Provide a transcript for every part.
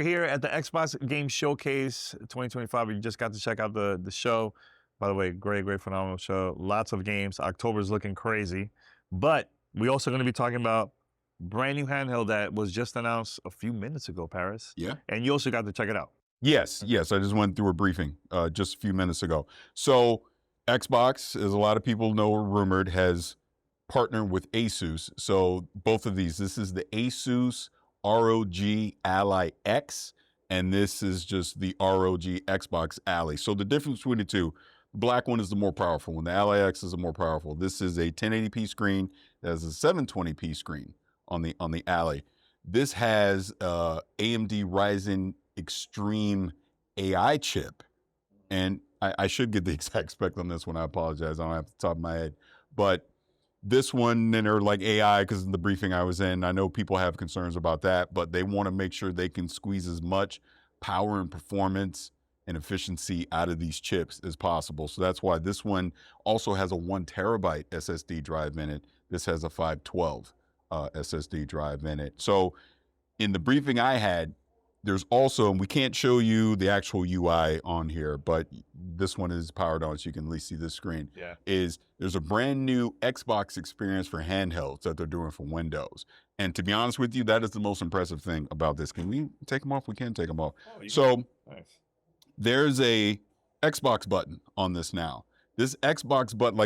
we're here at the Xbox Game Showcase 2025. We just got to check out the show. By the way, great, phenomenal show. Lots of games. October's looking crazy. But we also going to be talking about brand new handheld that was just announced a few minutes ago, Paris. Yeah. And you also got to check it out. Yes. I just went through a briefing just a few minutes ago. So Xbox, as a lot of people know or rumored, has partnered with Asus. So both of these, this is the Asus ROG Ally X, and this is just the ROG Xbox Ally. So the difference between the two, the black one is the more powerful one. The Ally X is the more powerful. This is a 1080p screen. It has a 720p screen on the Ally. This has AMD Ryzen Extreme AI chip, and I should get the exact spec on this one. I apologize, I don't have the top of my head, but this one, and they're like AI, because in the briefing I was in, I know people have concerns about that, but they want to make sure they can squeeze as much power and performance and efficiency out of these chips as possible. So that's why this one also has a 1 terabyte SSD drive in it. This has a 512 SSD drive in it. So in the briefing I had, there's also, and we can't show you the actual UI on here, but this one is powered on, so you can at least see this screen. Yeah. There's a brand new Xbox experience for handhelds that they're doing for Windows. And to be honest with you, that is the most impressive thing about this. Can we take them off? We can take them off. Oh, so nice. There's a Xbox button on this now. This Xbox button,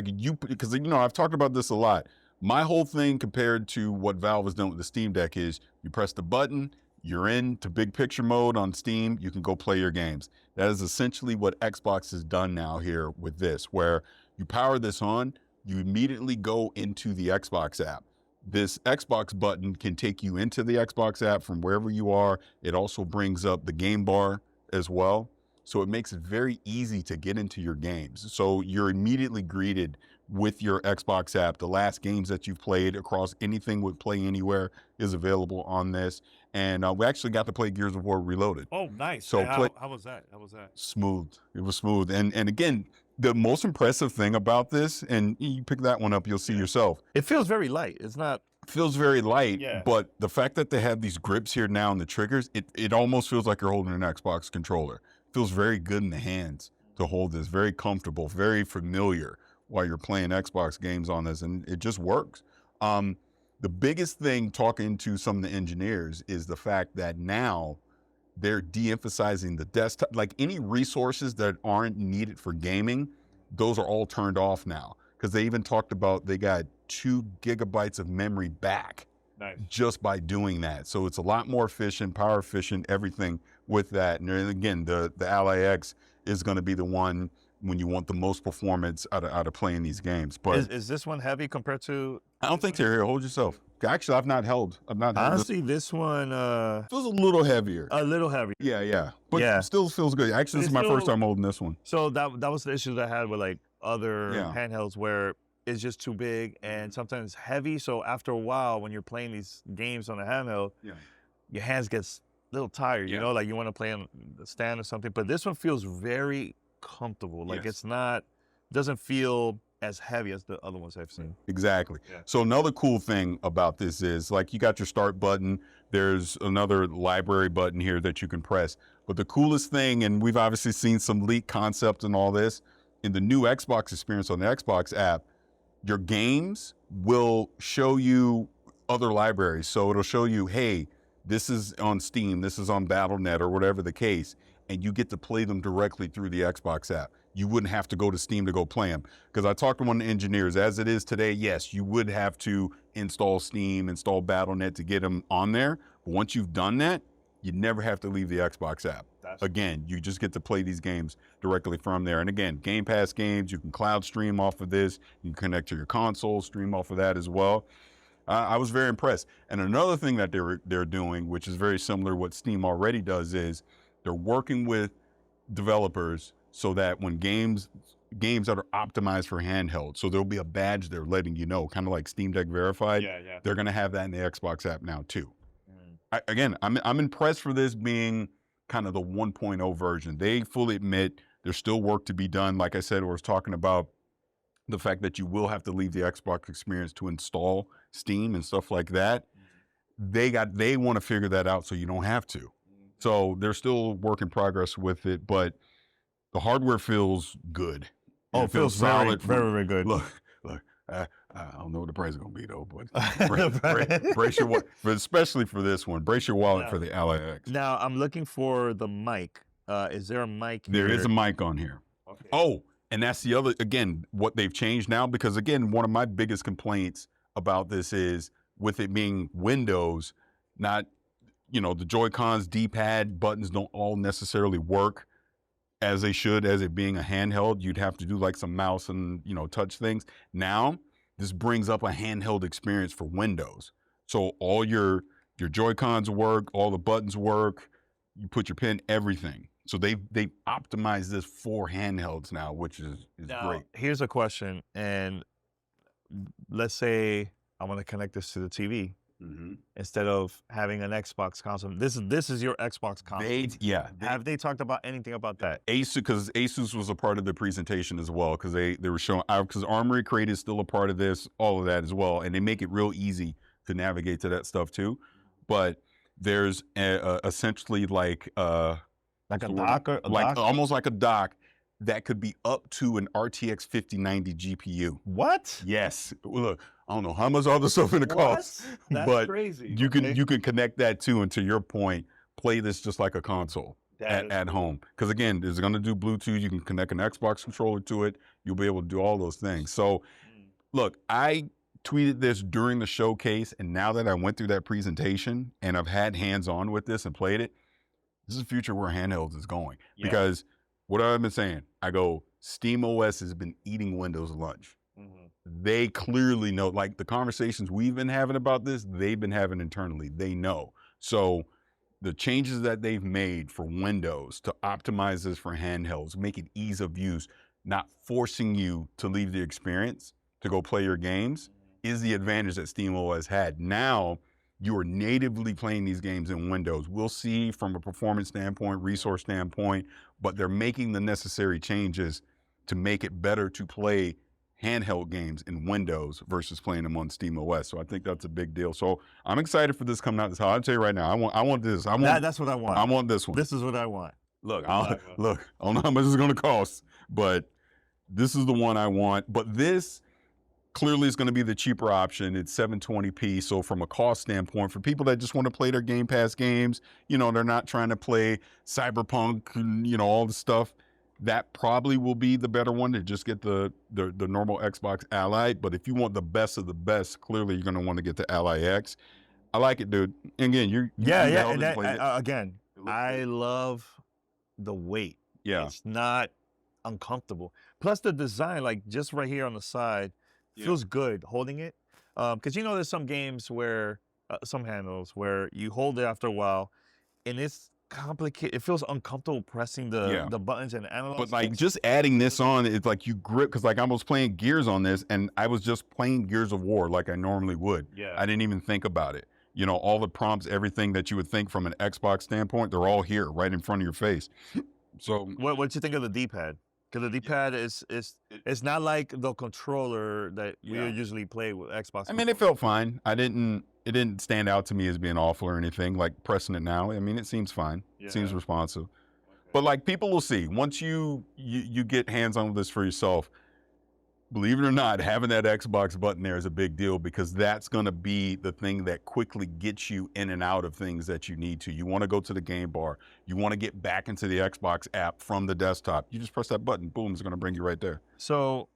because I've talked about this a lot. My whole thing compared to what Valve has done with the Steam Deck is you press the button, you're into big picture mode on Steam, you can go play your games. That is essentially what Xbox has done now here with this, where you power this on, you immediately go into the Xbox app. This Xbox button can take you into the Xbox app from wherever you are. It also brings up the game bar as well. So it makes it very easy to get into your games. So you're immediately greeted with your Xbox app. The last games that you've played across anything with Play Anywhere is available on this. And we actually got to play Gears of War Reloaded. Oh, nice. So how was that? How was that? Smooth. It was smooth. And again, the most impressive thing about this, and you pick that one up, you'll see yourself. It feels very light. It's not. It feels very light, yeah. But the fact that they have these grips here now and the triggers, it almost feels like you're holding an Xbox controller. It feels very good in the hands to hold this, very comfortable, very familiar while you're playing Xbox games on this, and it just works. The biggest thing, talking to some of the engineers, is the fact that now they're de-emphasizing the desktop. Like any resources that aren't needed for gaming, those are all turned off now. Because they even talked about they got 2 gigabytes of memory back. Nice. Just by doing that. So it's a lot more efficient, power efficient, everything with that. And again, the Ally X is going to be the one when you want the most performance out of playing these games. But is this one heavy compared to? I don't think they're here. Hold yourself. Actually, I've not held. Honestly, this one feels a little heavier. A little heavier. Yeah. But still feels good. Actually, this is my first time holding this one. So that was the issue that I had with like other handhelds, where it's just too big and sometimes heavy. So after a while, when you're playing these games on a handheld, your hands gets a little tired. You know, like you want to play on the stand or something. But this one feels very comfortable. Like it's not, doesn't feel as heavy as the other ones I've seen. Exactly. Yeah. So another cool thing about this is, like, you got your start button. There's another library button here that you can press. But the coolest thing, and we've obviously seen some leak concepts and all this, in the new Xbox experience on the Xbox app, your games will show you other libraries. So it'll show you, hey, this is on Steam, this is on Battle.net, or whatever the case, and you get to play them directly through the Xbox app. You wouldn't have to go to Steam to go play them. Because I talked to one of the engineers, as it is today, yes, you would have to install Steam, install Battle.net to get them on there. But once you've done that, you never have to leave the Xbox app. Again, you just get to play these games directly from there. And again, Game Pass games, you can cloud stream off of this. You can connect to your console, stream off of that as well. I was very impressed. And another thing that they're doing, which is very similar to what Steam already does, is they're working with developers so that when games that are optimized for handheld, so there'll be a badge there letting you know, kind of like Steam Deck Verified. Yeah. They're going to have that in the Xbox app now too. I'm impressed for this being kind of the 1.0 version. They fully admit there's still work to be done. Like I said, I was talking about the fact that you will have to leave the Xbox experience to install Steam and stuff like that. They want to figure that out so you don't have to. So they're still work in progress with it, but the hardware feels good. Oh, it feels solid. Very good. Look, I don't know what the price is going to be though, but brace your wallet, especially for this one. Brace your wallet for the Ally X. Now I'm looking for the mic. Is there a mic here? There is a mic on here. Okay. Oh, and that's the other, again, what they've changed now, because again, one of my biggest complaints about this is with it being Windows, not, the Joy-Cons, D-pad, buttons don't all necessarily work as they should, as it being a handheld. You'd have to do like some mouse and, touch things. Now, this brings up a handheld experience for Windows. So all your Joy-Cons work, all the buttons work, you put your pin, everything. So they've optimized this for handhelds now, which is great. Here's a question, and let's say I want to connect this to the TV. Instead of having an Xbox console. This is your Xbox console. Have they talked about anything about that? Because Asus was a part of the presentation as well, because they were showing, because Armory Crate is still a part of this, all of that as well, and they make it real easy to navigate to that stuff too. But there's essentially like a dock, almost like a dock that could be up to an RTX 5090 GPU. What? Yes. Look, I don't know how much all this stuff in the cost, but crazy. You can connect that too, and to your point, play this just like a console at home. Because again, it's going to do Bluetooth. You can connect an Xbox controller to it. You'll be able to do all those things. So, look, I tweeted this during the showcase, and now that I went through that presentation and I've had hands-on with this and played it, this is the future where handhelds is going. Yeah. Because what I've been saying, I go, SteamOS has been eating Windows lunch. They clearly know, like the conversations we've been having about this, they've been having internally. They know. So the changes that they've made for Windows to optimize this for handhelds, make it ease of use, not forcing you to leave the experience to go play your games, is the advantage that SteamOS had. Now you are natively playing these games in Windows. We'll see from a performance standpoint, resource standpoint, but they're making the necessary changes to make it better to play handheld games in Windows versus playing them on SteamOS. So I think that's a big deal. So I'm excited for this coming out this holiday. I'll tell you right now, I want this. That's what I want. I want this one. This is what I want. Look, I don't know how much it's going to cost, but this is the one I want. But this clearly is going to be the cheaper option. It's 720p. So from a cost standpoint, for people that just want to play their Game Pass games, they're not trying to play Cyberpunk and, all the stuff, that probably will be the better one to just get the normal Xbox Ally. But if you want the best of the best, clearly you're going to want to get the Ally X. I like it, dude. And again, again, I love the weight. Yeah. It's not uncomfortable. Plus the design, like just right here on the side, feels good holding it. Because there's some games where, some handles where you hold it after a while and it's complicated. It feels uncomfortable pressing the buttons and analog But like just adding this on, it's like you grip, because like I was playing Gears on this and I was just playing Gears of War like I normally would. Yeah. I didn't even think about it. All the prompts, everything that you would think from an Xbox standpoint, they're all here right in front of your face. So what you think of the D-pad? Because the D-pad it's not like the controller that we usually play with Xbox. I mean, it felt fine. It didn't stand out to me as being awful or anything, like pressing it now. I mean, it seems fine. It seems responsive. Okay. But like people will see, once you get hands-on with this for yourself, believe it or not, having that Xbox button there is a big deal, because that's going to be the thing that quickly gets you in and out of things that you need to. You want to go to the game bar. You want to get back into the Xbox app from the desktop. You just press that button. Boom, it's going to bring you right there. So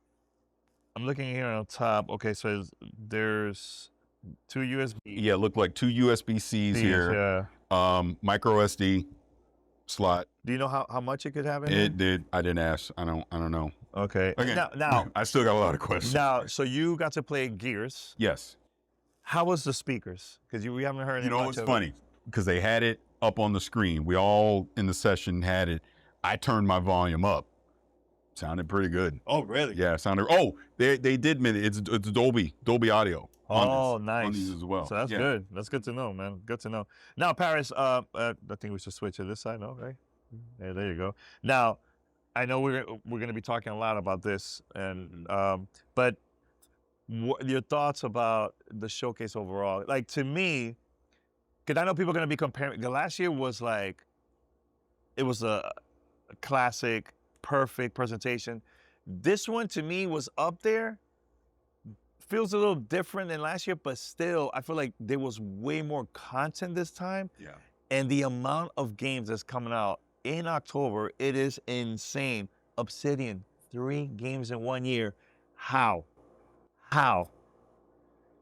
I'm looking here on top. Okay, so there's 2 USB. Yeah, look like 2 USB-Cs here. Yeah. Micro SD slot. Do you know how much it could have in it? Did. I didn't ask. I don't know. Okay. Again, now I still got a lot of questions. Now, so you got to play Gears. Yes. How was the speakers? Because we haven't heard any much it's funny because they had it up on the screen. We all in the session had it. I turned my volume up. Sounded pretty good. Oh, really? Yeah, sounded. Oh, they did minute. It's Dolby Audio. Oh, nice. On these as well. So that's good. That's good to know, man. Good to know. Now, Paris, I think we should switch to this side. No, right? There you go. Now, I know we're going to be talking a lot about this, and but your thoughts about the showcase overall? Like, to me, because I know people are going to be comparing. The last year was like it was a classic, perfect presentation. This one to me was up there. Feels a little different than last year, but still, I feel like there was way more content this time. Yeah. And the amount of games that's coming out in October, it is insane. Obsidian, 3 games in 1 year. How?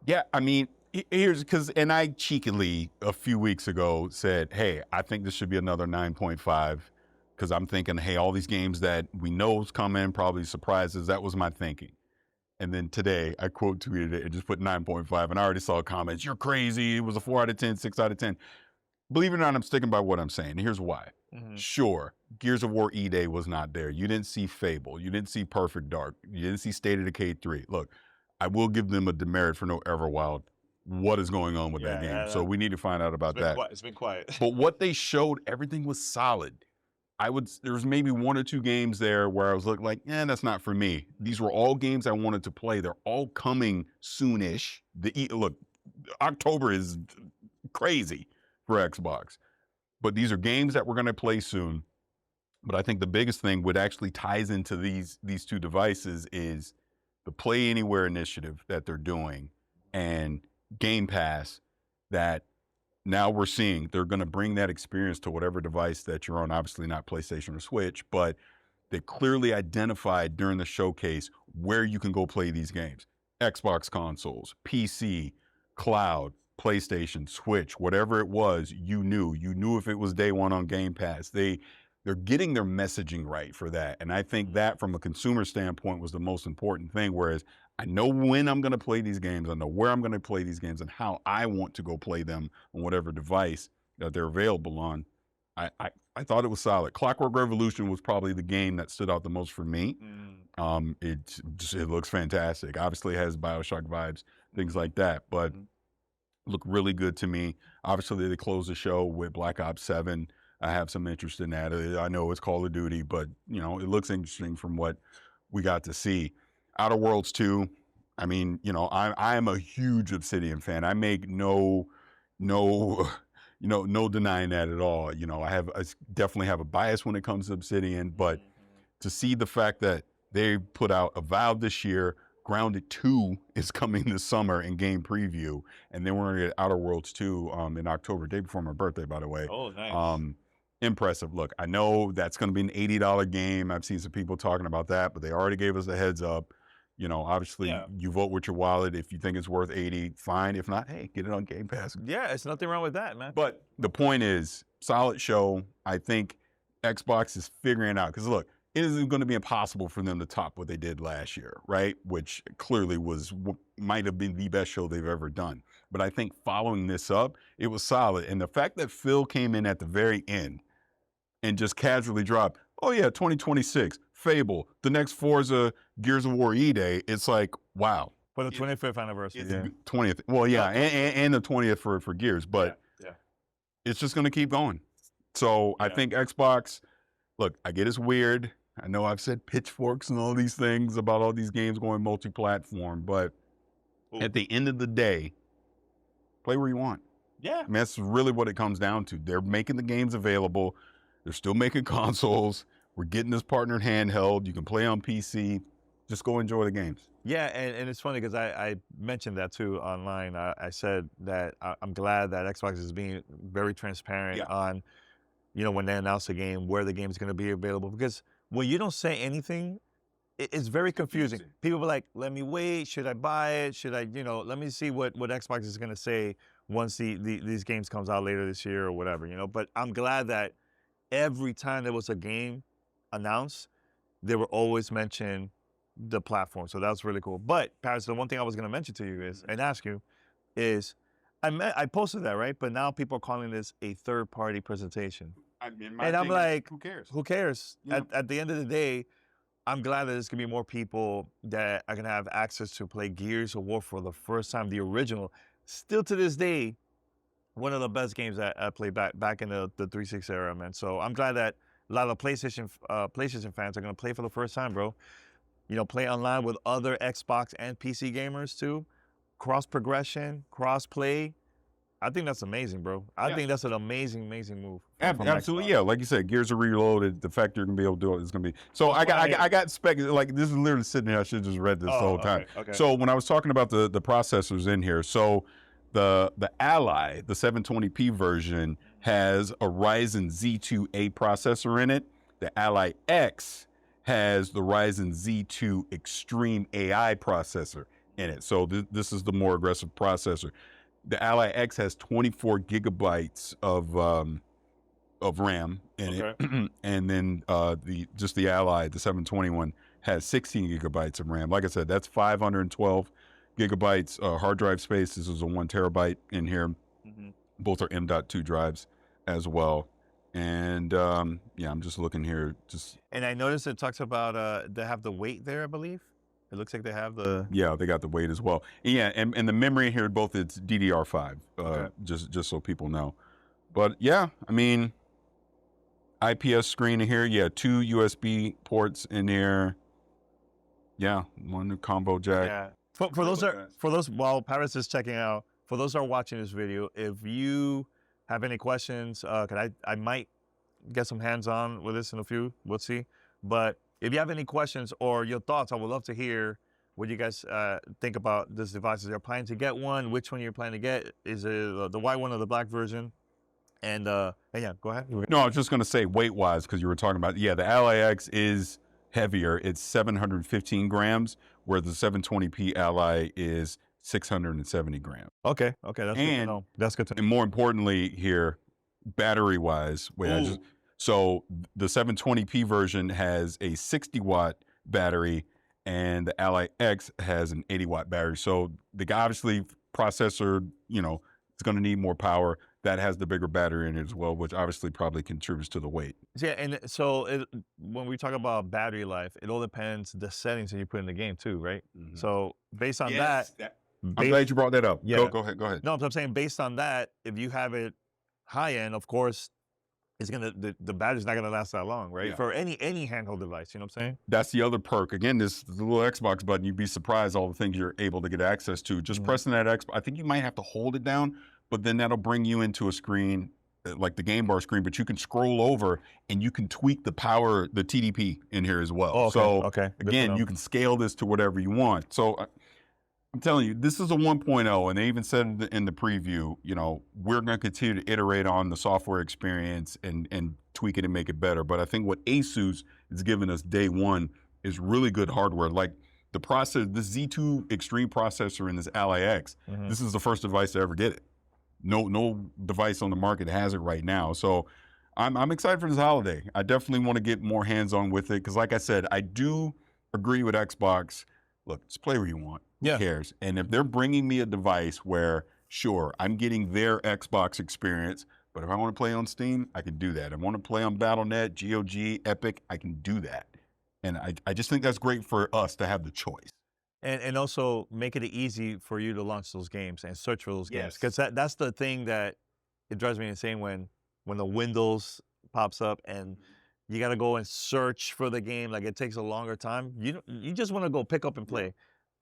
Yeah, I mean, here's because, and I cheekily a few weeks ago said, hey, I think this should be another 9.5 because I'm thinking, hey, all these games that we know is coming, probably surprises. That was my thinking. And then today I quote tweeted it and just put 9.5, and I already saw comments. You're crazy. It was a 4 out of 10, 6 out of 10. Believe it or not, I'm sticking by what I'm saying. Here's why. Sure, Gears of War E-Day was not there. You didn't see Fable. You didn't see Perfect Dark. You didn't see State of Decay 3. Look, I will give them a demerit for no Everwild. What is going on with that game? So we need to find out about that. It's been quiet. But what they showed, everything was solid. There was maybe 1 or 2 games there where I was looking like, that's not for me. These were all games I wanted to play. They're all coming soonish. Look, October is crazy for Xbox. But these are games that we're going to play soon. But I think the biggest thing what actually ties into these 2 devices is the Play Anywhere initiative that they're doing and Game Pass that now we're seeing they're going to bring that experience to whatever device that you're on, obviously not PlayStation or Switch, but they clearly identified during the showcase where you can go play these games. Xbox consoles, PC, cloud, PlayStation, Switch, whatever it was, you knew if it was day one on Game Pass. They're getting their messaging right for that. And I think that from a consumer standpoint was the most important thing. Whereas I know when I'm going to play these games, I know where I'm going to play these games and how I want to go play them on whatever device that they're available on. I thought it was solid. Clockwork Revolution was probably the game that stood out the most for me. It looks fantastic. Obviously it has BioShock vibes, things like that, but looked really good to me. Obviously they closed the show with Black Ops 7. I have some interest in that. I know it's Call of Duty, but it looks interesting from what we got to see. Outer Worlds 2. I mean, I am a huge Obsidian fan. I make no denying that at all. I definitely have a bias when it comes to Obsidian, but to see the fact that they put out Avowed this year, Grounded 2 is coming this summer in game preview, and then we're gonna get Outer Worlds 2 in October, day before my birthday, by the way. Oh, nice. Impressive. Look, I know that's going to be an $80 game. I've seen some people talking about that, but they already gave us a heads up. Obviously, you vote with your wallet. If you think it's worth $80, fine. If not, hey, get it on Game Pass. Yeah, it's nothing wrong with that, man. But the point is, solid show. I think Xbox is figuring out, because look, it isn't going to be impossible for them to top what they did last year, right? Which clearly might have been the best show they've ever done. But I think following this up, it was solid. And the fact that Phil came in at the very end and just casually dropped, oh yeah, 2026, Fable, the next Forza Gears of War E-Day, it's like, wow. For the 25th anniversary. 20th. Well, yeah, and the 20th for Gears, but it's just going to keep going. So I think Xbox, look, I get it's weird. I know I've said pitchforks and all these things about all these games going multi-platform, but at the end of the day, play where you want. Yeah. I mean, that's really what it comes down to. They're making the games available. They're still making consoles. We're getting this partnered handheld. You can play on PC. Just go enjoy the games. Yeah, and it's funny because I mentioned that too online. I said that I'm glad that Xbox is being very transparent on, when they announce a game, where the game is going to be available. Because when you don't say anything, it's very confusing. People are like, let me wait. Should I buy it? Should I, let me see what Xbox is going to say once these games comes out later this year or whatever, But I'm glad that every time there was a game announced, they were always mention the platform. So that was really cool. But Paris, the one thing I was going to mention to you is, and ask you, is I posted that, right? But now people are calling this a third-party presentation. And I'm like, who cares? Who cares? Yeah. At the end of the day, I'm glad that there's going to be more people that are going to have access to play Gears of War for the first time, the original. Still to this day, one of the best games that I played back in the 360 era, man. So I'm glad that a lot of PlayStation fans are going to play for the first time, bro. Play online with other Xbox and PC gamers too. Cross progression, cross play. I think that's amazing, bro. I think that's an amazing move. Absolutely, Xbox. yeah. Like you said, Gears are Reloaded. The fact you're gonna be able to do it is gonna be. So I got spec. Like this is literally sitting here. I should have just read this the whole time. Okay. So when I was talking about the processors in here, so the Ally, the 720p version, has a Ryzen Z2A processor in it. The Ally X has the Ryzen Z2 Extreme AI processor in it. So this is the more aggressive processor. The Ally X has 24 gigabytes of RAM in it, and then the Ally, the 721, has 16 gigabytes of RAM. Like I said, that's 512 gigabytes hard drive space. This is a 1 terabyte in here. Both are M.2 drives as well. And yeah, I'm just looking here. And I noticed it talks about they have the weight there, I believe. It looks like they have the... Yeah, they got the weight as well. Yeah, and the memory here, both it's DDR5, just so people know. But yeah, I mean, IPS screen in here. Yeah, 2 USB ports in here. Yeah, 1 combo jack. Yeah. For those while Paris is checking out, for those who are watching this video, if you have any questions, I might get some hands-on with this in a few. We'll see. But if you have any questions or your thoughts, I would love to hear what you guys think about this device. Is you're planning to get one? Which one you're planning to get? Is it the white one or the black version? And yeah, go ahead. No, I was just going to say weight-wise, because you were talking about, yeah, the Ally X is heavier. It's 715 grams, where the 720p Ally is 670 grams. Okay, that's good to know. That's good to know. And more importantly here, battery-wise, so the 720p version has a 60-watt battery, and the Ally X has an 80-watt battery. So the obviously processor, it's going to need more power. That has the bigger battery in it as well, which obviously probably contributes to the weight. Yeah, and so when we talk about battery life, it all depends the settings that you put in the game too, right? So based on that, I'm glad you brought that up. Yeah. Go ahead. No, I'm saying based on that, if you have it high end, of course, it's the battery's not gonna last that long, right? Yeah. For any handheld device, you know what I'm saying? That's the other perk. Again, the little Xbox button, you'd be surprised all the things you're able to get access to. Just pressing that Xbox, I think you might have to hold it down, but then that'll bring you into a screen like the game bar screen, but you can scroll over and you can tweak the power, the TDP in here as well. Again, you can scale this to whatever you want. So I'm telling you, this is a 1.0, and they even said in the preview, we're going to continue to iterate on the software experience and tweak it and make it better. But I think what Asus is giving us day one is really good hardware. Like the process, the Z2 Extreme processor in this Ally X, this is the first device to ever get it. No device on the market has it right now. So I'm excited for this holiday. I definitely want to get more hands-on with it because, like I said, I do agree with Xbox. Look, just play where you want. Who cares? And if they're bringing me a device where, sure, I'm getting their Xbox experience, but if I want to play on Steam, I can do that. If I want to play on Battle.net, GOG, Epic, I can do that. And I just think that's great for us to have the choice. And also make it easy for you to launch those games and search for those games. Because that's the thing that it drives me insane when the Windows pops up and you got to go and search for the game. Like it takes a longer time. You just want to go pick up and play.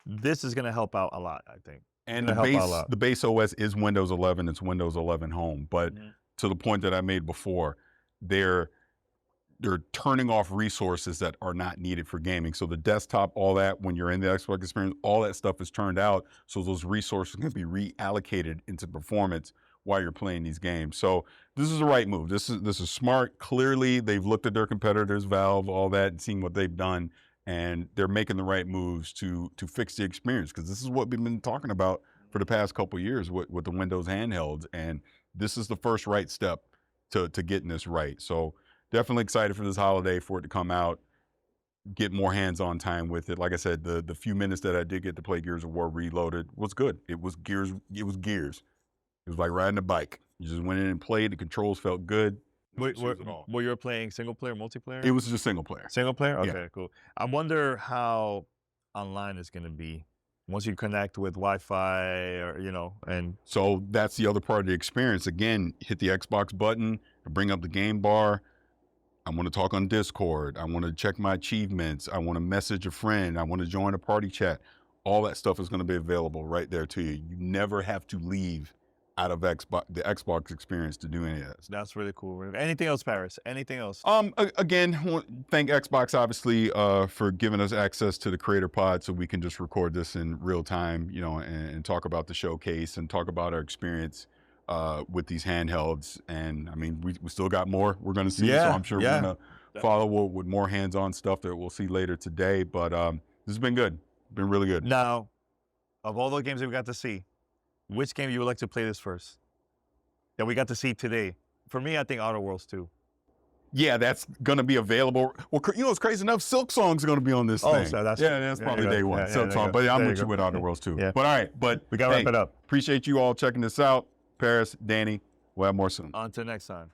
This is going to help out a lot, I think. And the base OS is Windows 11. It's Windows 11 Home. But to the point that I made before, they're turning off resources that are not needed for gaming. So the desktop, all that, when you're in the Xbox experience, all that stuff is turned out. So those resources can be reallocated into performance while you're playing these games. So this is the right move. This is smart. Clearly, they've looked at their competitors, Valve, all that, and seen what they've done. And they're making the right moves to fix the experience, because this is what we've been talking about for the past couple of years with the Windows handhelds. And this is the first right step to getting this right. So definitely excited for this holiday, for it to come out, get more hands-on time with it. Like I said, the few minutes that I did get to play Gears of War Reloaded was good. It was Gears. It was like riding a bike. You just went in and played. The controls felt good. Were you were playing single player, multiplayer? It was just single player. Single player? Okay, cool. I wonder how online it's going to be once you connect with Wi-Fi, or and so that's the other part of the experience. Again, hit the Xbox button, bring up the game bar. I want to talk on Discord. I want to check my achievements. I want to message a friend. I want to join a party chat. All that stuff is going to be available right there to you. You never have to leave out of the Xbox experience to do any of this. That's really cool. Anything else, Paris? Anything else? Again, thank Xbox obviously for giving us access to the Creator Pod, so we can just record this in real time, you know, and talk about the showcase and talk about our experience with these handhelds. And I mean, we still got more we're going to see, so I'm sure we're going to follow with more hands-on stuff that we'll see later today. But this has been good. Been really good. Now, of all the games that we got to see, which game you would like to play this first that we got to see today? For me, I think Outer Worlds 2. Yeah, that's going to be available. Well, you know, it's crazy enough. Silk Song's going to be on this thing. So that's probably day one. Silk Song, but I'm with you with Outer Worlds 2. Yeah. But all right, but we got to wrap it up. Appreciate you all checking this out. Paris, Danny, we'll have more soon. Until next time.